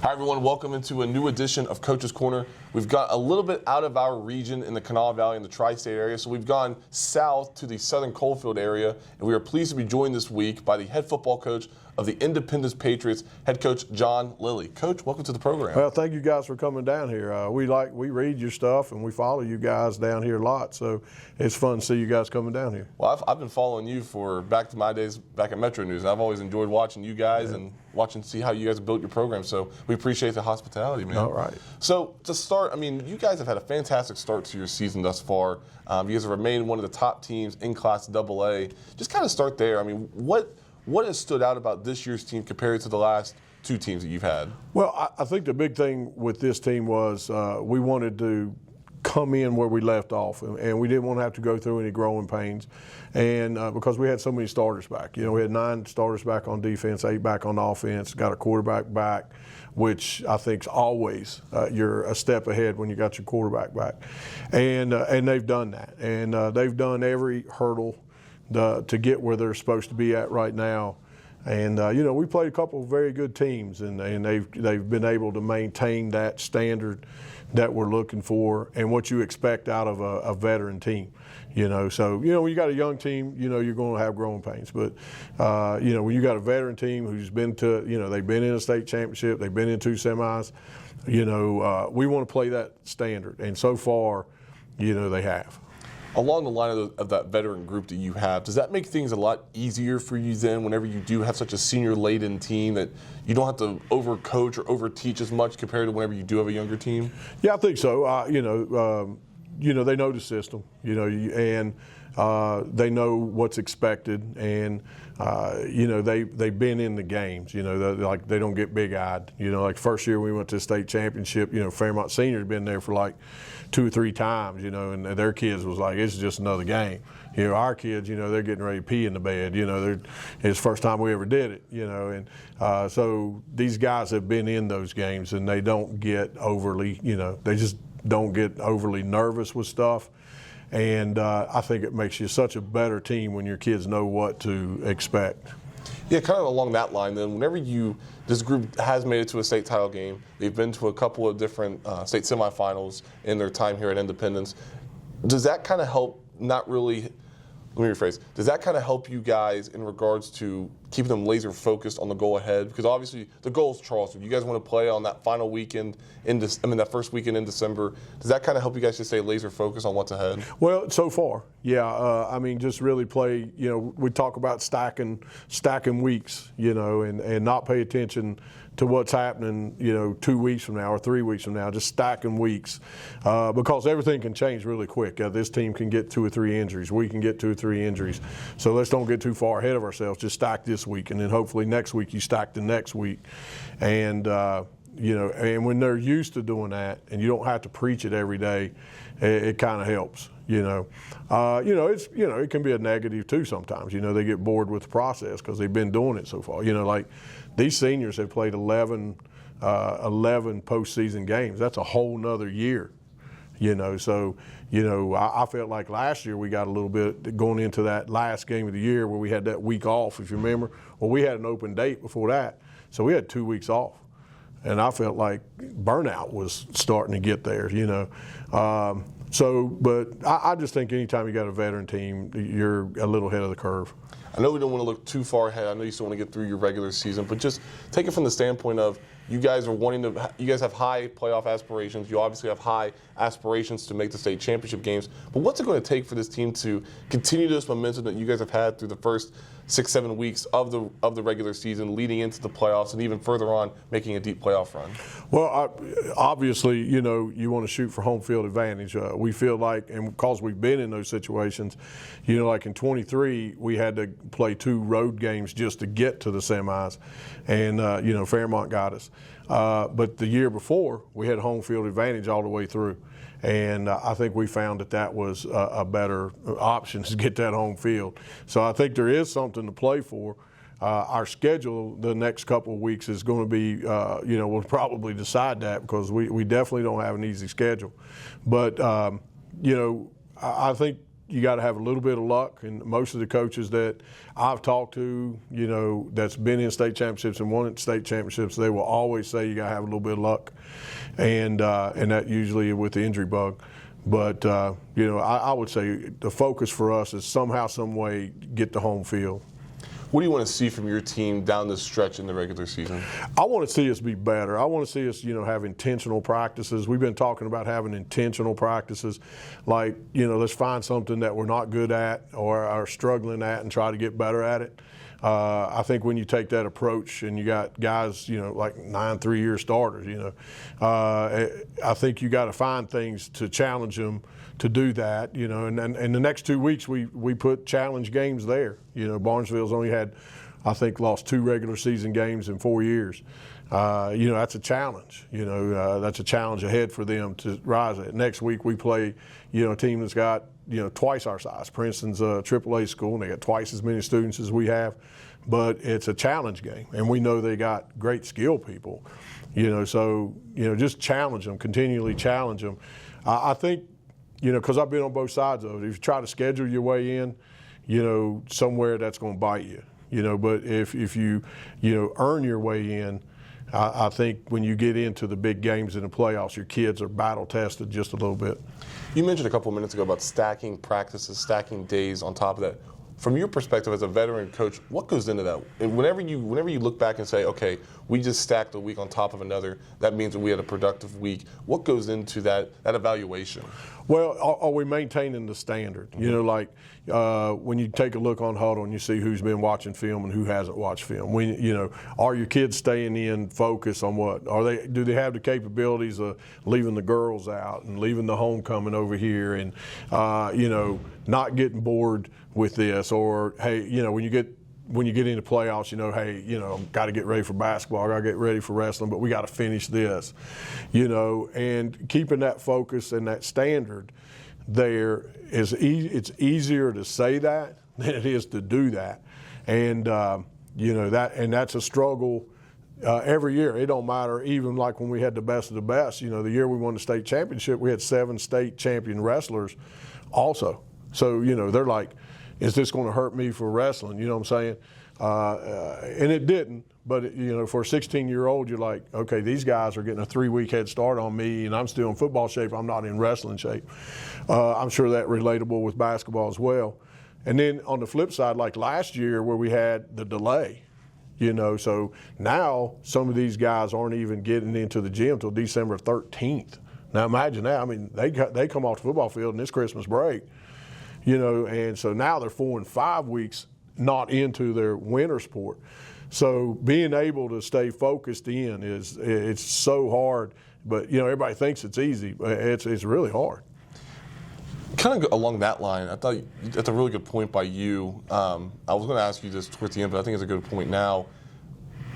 Hi, everyone. Welcome into a new edition of Coach's Corner. We've got a little bit out of our region in the Kanawha Valley in the tri-state area, so we've gone south to the southern Coalfield area, and we are pleased to be joined this week by the head football coach of the Independence Patriots, head coach John Lilly. Coach, welcome to the program. Well, thank you guys for coming down here. We read your stuff and we follow you guys down here a lot, so it's fun to see you guys coming down here. Well, I've been following you for back to my days back at Metro News, and I've always enjoyed watching you guys and watching see how you guys built your program. So we appreciate the hospitality, man. All right. So to start, I mean, you guys have had a fantastic start to your season thus far. You guys have remained one of the top teams in Class AA. Just kind of start there. I mean, what has stood out about this year's team compared to the last two teams that you've had? Well, I think the big thing with this team was we wanted to come in where we left off, and we didn't want to have to go through any growing pains, and because we had so many starters back. You know, we had 9 starters back on defense, 8 back on offense, got a quarterback back, which I think is always you're a step ahead when you got your quarterback back, and they've done that, and they've done every hurdle to get where they're supposed to be at right now. And you know, we played a couple of very good teams, and they've been able to maintain that standard that we're looking for and what you expect out of a veteran team. You know, so you know when you got a young team, you know you're going to have growing pains. But you know when you got a veteran team who's been to, you know, they've been in a state championship, they've been in 2 semis. You know, we want to play that standard, and so far, you know, they have. Along the line of that veteran group that you have, does that make things a lot easier for you then whenever you do have such a senior-laden team that you don't have to overcoach or overteach as much compared to whenever you do have a younger team? Yeah, I think so. You know, they know the system, you know, and they know what's expected, and you know, they've been in the games. You know, like they don't get big-eyed. You know, like first year we went to the state championship. You know, Fairmont Senior had been there for like 2 or 3 times. You know, and their kids was like, it's just another game. You know, our kids, you know, they're getting ready to pee in the bed. You know, it's the first time we ever did it. You know, and so these guys have been in those games, and they don't get overly, you know, they just don't get overly nervous with stuff. And I think it makes you such a better team when your kids know what to expect. Yeah, kind of along that line then, whenever this group has made it to a state title game, they've been to a couple of different state semifinals in their time here at Independence, does that kind of help does that kind of help you guys in regards to keeping them laser focused on the goal ahead? Because obviously the goal is Charleston. You guys want to play on that final weekend that first weekend in December. Does that kind of help you guys to stay laser focused on what's ahead? Well, so far, yeah. I mean, just really play. You know, we talk about stacking weeks. You know, and not pay attention to what's happening, you know, 2 weeks from now or 3 weeks from now, just stacking weeks, because everything can change really quick. This team can get 2 or 3 injuries. We can get 2 or 3 injuries. So let's don't get too far ahead of ourselves. Just stack this week, and then hopefully next week you stack the next week. And, you know, and when they're used to doing that and you don't have to preach it every day, it kind of helps. You know, it can be a negative too sometimes. You know, they get bored with the process because they've been doing it so far. You know, like these seniors have played 11 postseason games. That's a whole nother year. You know, so, you know, I felt like last year we got a little bit going into that last game of the year where we had that week off, if you remember. Well, we had an open date before that, so we had 2 weeks off. And I felt like burnout was starting to get there, you know. But I just think anytime you got a veteran team, you're a little ahead of the curve. I know we don't want to look too far ahead. I know you still want to get through your regular season, but just take it from the standpoint of you guys have high playoff aspirations. You obviously have high aspirations to make the state championship games. But what's it going to take for this team to continue this momentum that you guys have had through the first 6-7 weeks of the regular season, leading into the playoffs, and even further on, making a deep playoff run? Well, obviously, you know, you want to shoot for home field advantage. We feel like, and because we've been in those situations, you know, like in 23, we had to play 2 road games just to get to the semis, and you know, Fairmont got us. But the year before, we had home field advantage all the way through. And I think we found that was a better option to get that home field. So I think there is something to play for. Our schedule the next couple of weeks is going to be, you know, we'll probably decide that because we definitely don't have an easy schedule. But, you know, I think you got to have a little bit of luck. And most of the coaches that I've talked to, you know, that's been in state championships and won at state championships, they will always say you got to have a little bit of luck, and that usually with the injury bug. But you know, I would say the focus for us is somehow, some way, get to home field. What do you want to see from your team down the stretch in the regular season? I want to see us be better. I want to see us, you know, have intentional practices. We've been talking about having intentional practices, like, you know, let's find something that we're not good at or are struggling at and try to get better at it. I think when you take that approach and you got guys, you know, like 9 3-year starters, you know, I think you got to find things to challenge them to do that, you know, and the next 2 weeks we put challenge games there. You know, Barnesville's only had, I think, lost 2 regular season games in 4 years. You know, that's a challenge. You know, that's a challenge ahead for them to rise at. Next week we play, you know, a team that's got, you know, twice our size. Princeton's a AAA school, and they got twice as many students as we have. But it's a challenge game, and we know they got great skill people. You know, so, you know, just challenge them, continually challenge them. I think, you know, because I've been on both sides of it. If you try to schedule your way in, you know, somewhere that's going to bite you. You know, but if you, you know, earn your way in, I think when you get into the big games in the playoffs, your kids are battle tested just a little bit. You mentioned a couple of minutes ago about stacking practices, stacking days on top of that. From your perspective as a veteran coach, what goes into that? And whenever you look back and say, okay, we just stacked a week on top of another, that means that we had a productive week. What goes into that evaluation? Well, are we maintaining the standard? You know, like when you take a look on Huddle and you see who's been watching film and who hasn't watched film. You know, are your kids staying in focus on what? Do they have the capabilities of leaving the girls out and leaving the homecoming over here and, you know, not getting bored with this? Or, hey, you know, when you get into playoffs, you know, hey, you know, got to get ready for basketball, got to get ready for wrestling, but we got to finish this, you know, and keeping that focus and that standard there is it's easier to say that than it is to do that. And, you know, that's a struggle every year. It don't matter, even like when we had the best of the best, you know, the year we won the state championship, we had 7 state champion wrestlers also. So, you know, they're like, is this going to hurt me for wrestling? You know what I'm saying? And it didn't. But, you know, for a 16-year-old, you're like, okay, these guys are getting a 3-week head start on me, and I'm still in football shape. I'm not in wrestling shape. I'm sure that relatable with basketball as well. And then on the flip side, like last year where we had the delay, you know, so now some of these guys aren't even getting into the gym until December 13th. Now imagine that. I mean, they come off the football field and it's Christmas break. You know, and so now they're 4 and 5 weeks not into their winter sport. So being able to stay focused in it's so hard. But, you know, everybody thinks it's easy. It's really hard. Kind of along that line, I thought that's a really good point by you. I was going to ask you this towards the end, but I think it's a good point now.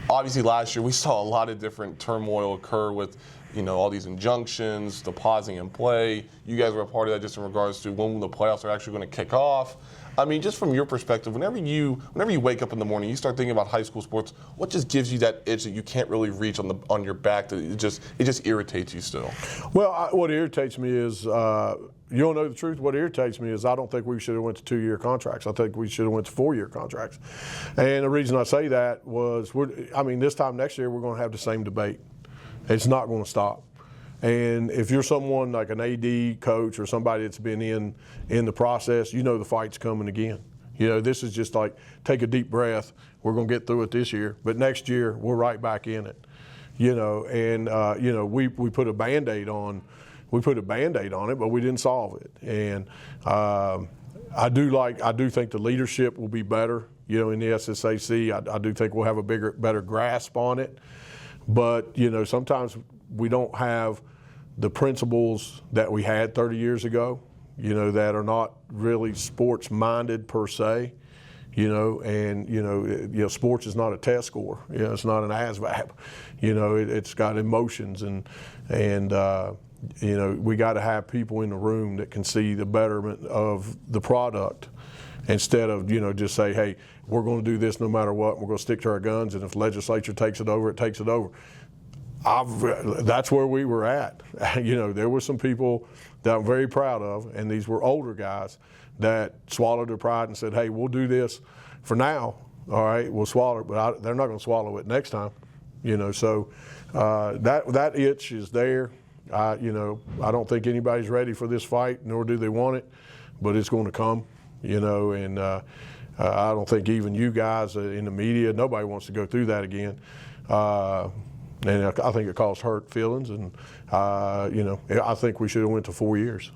Obviously, last year we saw a lot of different turmoil occur with, you know, all these injunctions, the pausing in play. You guys were a part of that just in regards to when the playoffs are actually going to kick off. I mean, just from your perspective, whenever you wake up in the morning, you start thinking about high school sports, what just gives you that itch that you can't really reach on your back, that it just irritates you still? Well, what irritates me is, you don't know the truth, what irritates me is I don't think we should have went to 2-year contracts. I think we should have went to 4-year contracts. And the reason I say that was, this time next year we're going to have the same debate. It's not going to stop. And if you're someone like an AD coach or somebody that's been in the process, you know the fight's coming again. You know, this is just like, take a deep breath. We're going to get through it this year, but next year we're right back in it. You know, and you know, we put a Band-Aid on. We put a Band-Aid on it, but we didn't solve it. And I do think the leadership will be better. You know, in the SSAC, I do think we'll have a better grasp on it. But, you know, sometimes we don't have the principles that we had 30 years ago, you know, that are not really sports minded per se, you know, and, you know, sports is not a test score. You know, it's not an ASVAB. You know, it's got emotions and you know, we got to have people in the room that can see the betterment of the product instead of, you know, just say, hey, we're going to do this no matter what. We're going to stick to our guns, and if the legislature takes it over, it takes it over. That's where we were at. There were some people that I'm very proud of, and these were older guys that swallowed their pride and said, hey, we'll do this for now. All right, we'll swallow it, but they're not going to swallow it next time. So that itch is there. I don't think anybody's ready for this fight, nor do they want it, but it's going to come. And I don't think even you guys in the media, nobody wants to go through that again. And I think it caused hurt feelings, and I think we should have went to 4 years.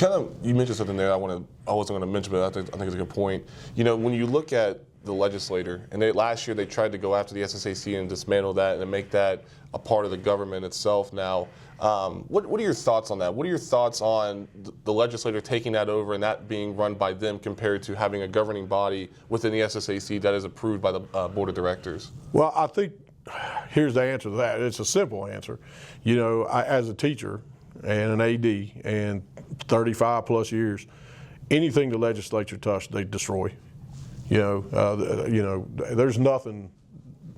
You mentioned something there I wasn't going to mention, but I think it's a good point. When you look at the legislator, and last year they tried to go after the SSAC and dismantle that and make that a part of the government itself now. What are your thoughts on that? What are your thoughts on the legislator taking that over and that being run by them compared to having a governing body within the SSAC that is approved by the board of directors? Well, I think here's the answer to that. It's a simple answer. As a teacher and an AD and 35 plus years, anything the legislature touched, they destroy. There's nothing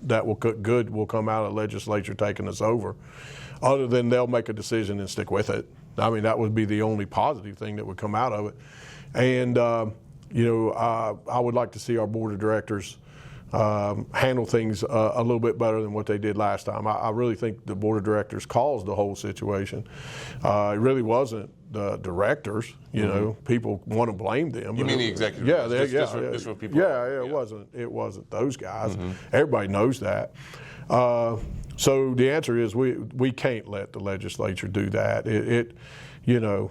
that good will come out of the legislature taking us over, other than they'll make a decision and stick with it. I mean, that would be the only positive thing that would come out of it. And I would like to see our board of directors handle things a little bit better than what they did last time. I really think the board of directors caused the whole situation. It really wasn't the directors. People want to blame them. You mean the executive? Yeah, this what people. Yeah, it wasn't those guys. Everybody knows that. So the answer is we can't let the legislature do that.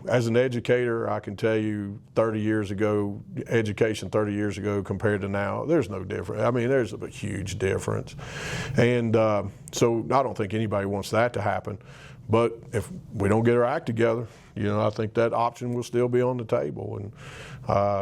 As an educator, I can tell you 30 years ago, education 30 years ago compared to now, there's no difference. I mean, there's a huge difference. And so I don't think anybody wants that to happen. But if we don't get our act together, I think that option will still be on the table. And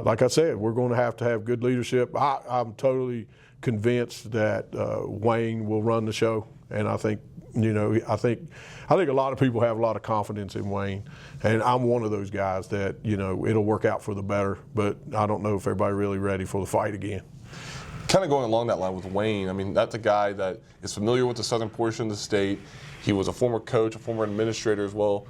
like I said, we're going to have good leadership. I'm totally convinced that Wayne will run the show. And I think, I think a lot of people have a lot of confidence in Wayne, and I'm one of those guys that it'll work out for the better. But I don't know if everybody's really ready for the fight again. Kind of going along that line with Wayne, I mean, that's a guy that is familiar with the southern portion of the state. He was a former coach, a former administrator as well.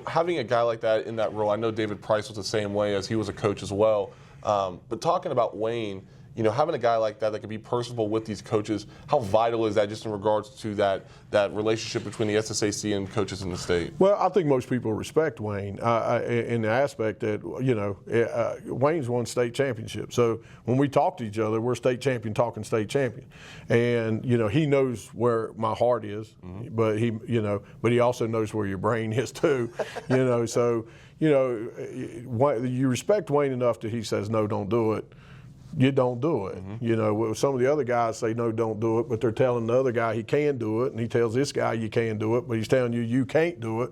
Having a guy like that in that role, I know David Price was the same way as he was a coach as well. But talking about Wayne, having a guy like that can be personable with these coaches, how vital is that just in regards to that relationship between the SSAC and coaches in the state? Well, I think most people respect Wayne in the aspect that, Wayne's won state championships. So when we talk to each other, we're state champion talking state champion. And, he knows where my heart is, but he also knows where your brain is too, So, you respect Wayne enough that he says, no, don't do it. You don't do it. Some of the other guys say, no, don't do it, but they're telling the other guy he can do it, and he tells this guy you can do it, but he's telling you can't do it.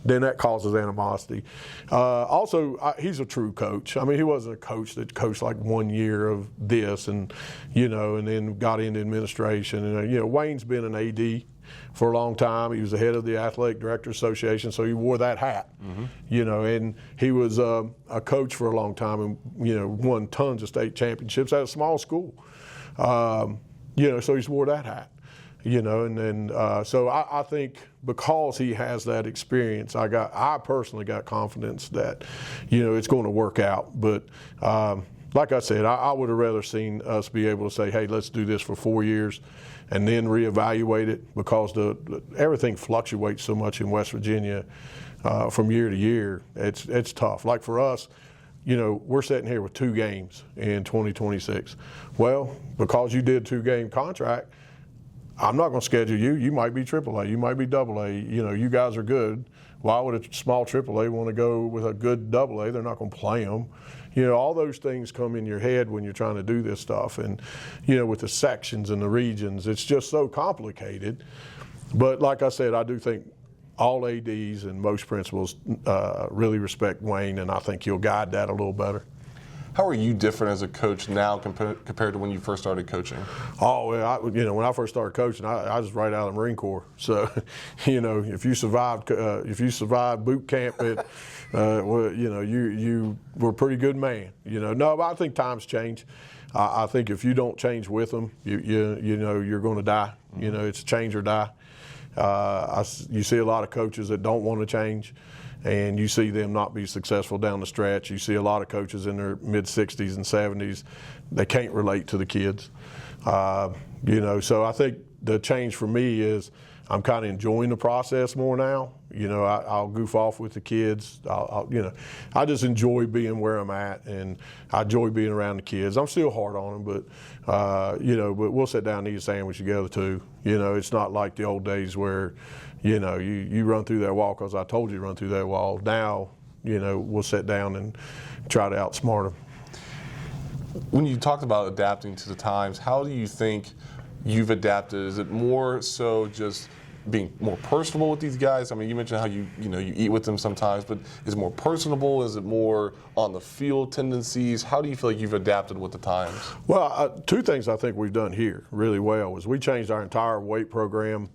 Then that causes animosity. Also, he's a true coach. I mean, he wasn't a coach that coached like 1 year of this and then got into administration. And, Wayne's been an AD for a long time. He was the head of the Athletic Directors Association, so he wore that hat, and he was a coach for a long time and, won tons of state championships at a small school. So he's wore that hat, and then so I think because he has that experience, I personally got confidence that, it's going to work out. But like I said, I would have rather seen us be able to say, hey, let's do this for 4 years and then reevaluate it, because everything fluctuates so much in West Virginia from year to year. It's tough. Like for us, we're sitting here with 2 games in 2026. Well, because you did a 2-game contract, I'm not going to schedule you. You might be AAA. You might be AA. You guys are good. Why would a small AAA want to go with a good AA? They're not going to play them. All those things come in your head when you're trying to do this stuff. And, with the sections and the regions, it's just so complicated. But like I said, I do think all ADs and most principals really respect Wayne, and I think he'll guide that a little better. How are you different as a coach now compared to when you first started coaching? Oh, well, when I first started coaching, I was right out of the Marine Corps. So, if you survived boot camp, you were a pretty good man. No, but I think times change. I think if you don't change with them, you're going to die. It's change or die. You see a lot of coaches that don't want to change, and you see them not be successful down the stretch. You see a lot of coaches in their mid-60s and 70s. They can't relate to the kids. So I think the change for me is I'm kind of enjoying the process more now. I'll goof off with the kids. I just enjoy being where I'm at, and I enjoy being around the kids. I'm still hard on them, but we'll sit down and eat a sandwich together too. It's not like the old days where, you run through that wall because I told you to run through that wall. Now, we'll sit down and try to outsmart them. When you talked about adapting to the times, how do you think you've adapted? Is it more so just being more personable with these guys? I mean, you mentioned how you eat with them sometimes, but is it more personable? Is it more on the field tendencies? How do you feel like you've adapted with the times? Well, two things I think we've done here really well is we changed our entire weight program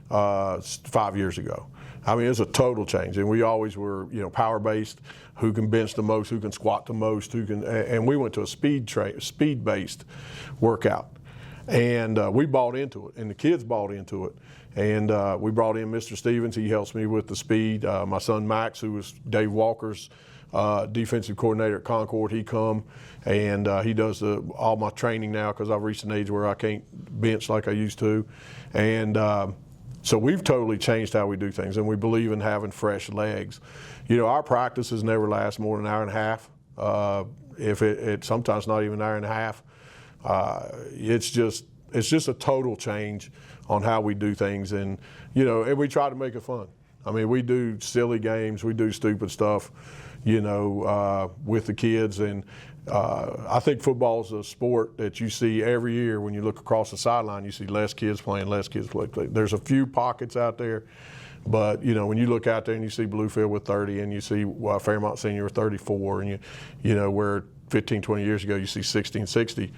5 years ago. I mean, it's a total change, and we always were, power-based. Who can bench the most? Who can squat the most? And we went to a speed-based workout, and we bought into it, and the kids bought into it. And we brought in Mr. Stevens. He helps me with the speed. My son Max, who was Dave Walker's defensive coordinator at Concord, he come and he does all my training now because I've reached an age where I can't bench like I used to, and. So we've totally changed how we do things, and we believe in having fresh legs. Our practices never last more than an hour and a half. If it sometimes not even an hour and a half. It's just a total change on how we do things, and and we try to make it fun. I mean, we do silly games, we do stupid stuff, with the kids, and I think football is a sport that you see every year. When you look across the sideline, you see less kids playing, less kids play. There's a few pockets out there, but when you look out there and you see Bluefield with 30, and you see Fairmont Senior with 34, and where 15, 20 years ago you see 60 and 60,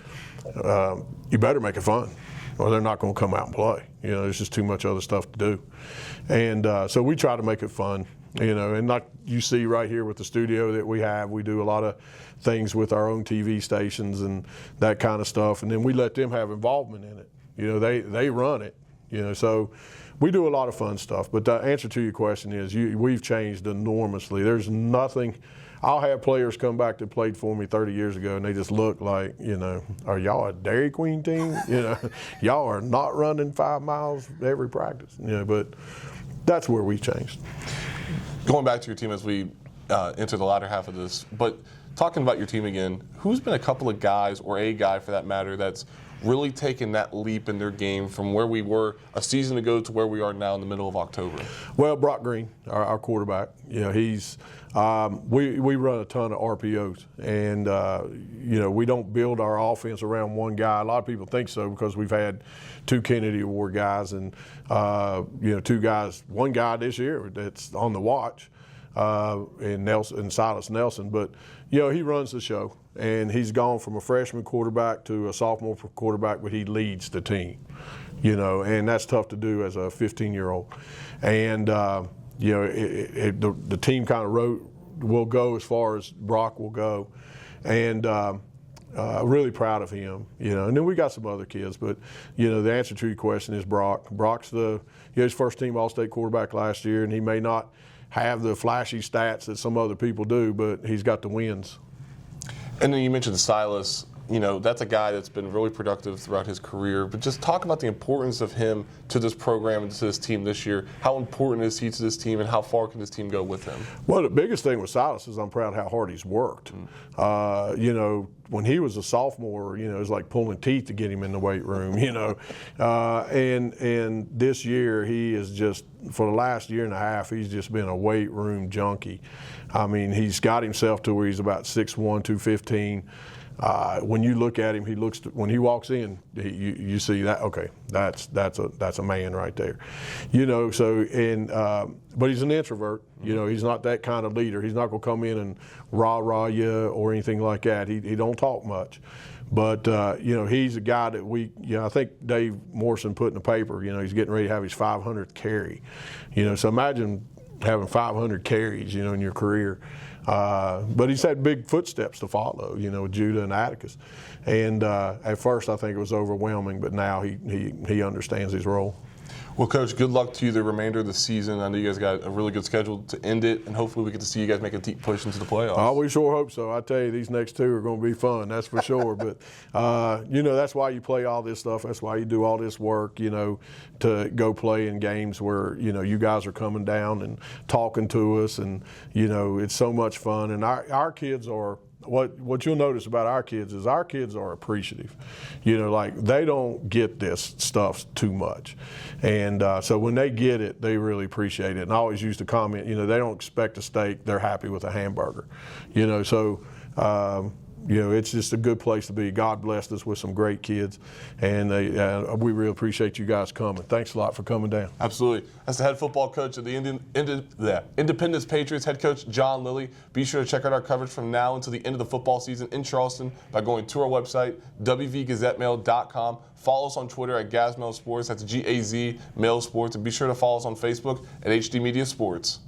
you better make it fun, or they're not going to come out and play. There's just too much other stuff to do, and so we try to make it fun. And like you see right here with the studio that we have, we do a lot of things with our own TV stations and that kind of stuff, and then we let them have involvement in it. They run it. So we do a lot of fun stuff. But the answer to your question is we've changed enormously. There's nothing. I'll have players come back that played for me 30 years ago, and they just look like, are y'all a Dairy Queen team? Y'all are not running 5 miles every practice. But that's where we've changed. Going back to your team as we enter the latter half of this, but talking about your team again, who's been a couple of guys, or a guy for that matter, that's really taken that leap in their game from where we were a season ago to where we are now in the middle of October? Well, Brock Green, our quarterback, he's we run a ton of RPOs, and we don't build our offense around one guy. A lot of people think so because we've had 2 Kennedy Award guys and 2 guys, one guy this year that's on the watch, in Sylas Nelson, but he runs the show, and he's gone from a freshman quarterback to a sophomore quarterback, but he leads the team, and that's tough to do as a 15-year-old, and the team kind of will go as far as Brock will go, and really proud of him, and then we got some other kids, but the answer to your question is Brock. Brock's his first team All-State quarterback last year, and he may not have the flashy stats that some other people do, but he's got the wins. And then you mentioned Sylas. That's a guy that's been really productive throughout his career. But just talk about the importance of him to this program and to this team this year. How important is he to this team, and how far can this team go with him? Well, the biggest thing with Sylas is I'm proud how hard he's worked. When he was a sophomore, it was like pulling teeth to get him in the weight room, and this year he is just, for the last year and a half, he's just been a weight room junkie. I mean, he's got himself to where he's about 6'1", 215. When you look at him, when he walks in, you see that, okay, that's a man right there, but he's an introvert, he's not that kind of leader. He's not going to come in and rah you or anything like that. He don't talk much, but he's a guy that I think Dave Morrison put in the paper, he's getting ready to have his 500th carry, so imagine having 500 carries, in your career. But he's had big footsteps to follow, Judah and Atticus. And at first I think it was overwhelming, but now he understands his role. Well, Coach, good luck to you the remainder of the season. I know you guys got a really good schedule to end it, and hopefully we get to see you guys make a deep push into the playoffs. We sure hope so. I tell you, these next two are going to be fun, that's for sure. But, that's why you play all this stuff. That's why you do all this work, to go play in games where, you guys are coming down and talking to us. And, it's so much fun. And our kids are – what you'll notice about our kids is our kids are appreciative. They don't get this stuff too much. And so when they get it, they really appreciate it. And I always used to comment, they don't expect a steak, they're happy with a hamburger. It's just a good place to be. God blessed us with some great kids, and we really appreciate you guys coming. Thanks a lot for coming down. Absolutely. That's the head football coach of the Independence Patriots, head coach John Lilly. Be sure to check out our coverage from now until the end of the football season in Charleston by going to our website, wvgazettemail.com. Follow us on Twitter at Gazmail Sports. That's G-A-Z Mail Sports. And be sure to follow us on Facebook at HD Media Sports.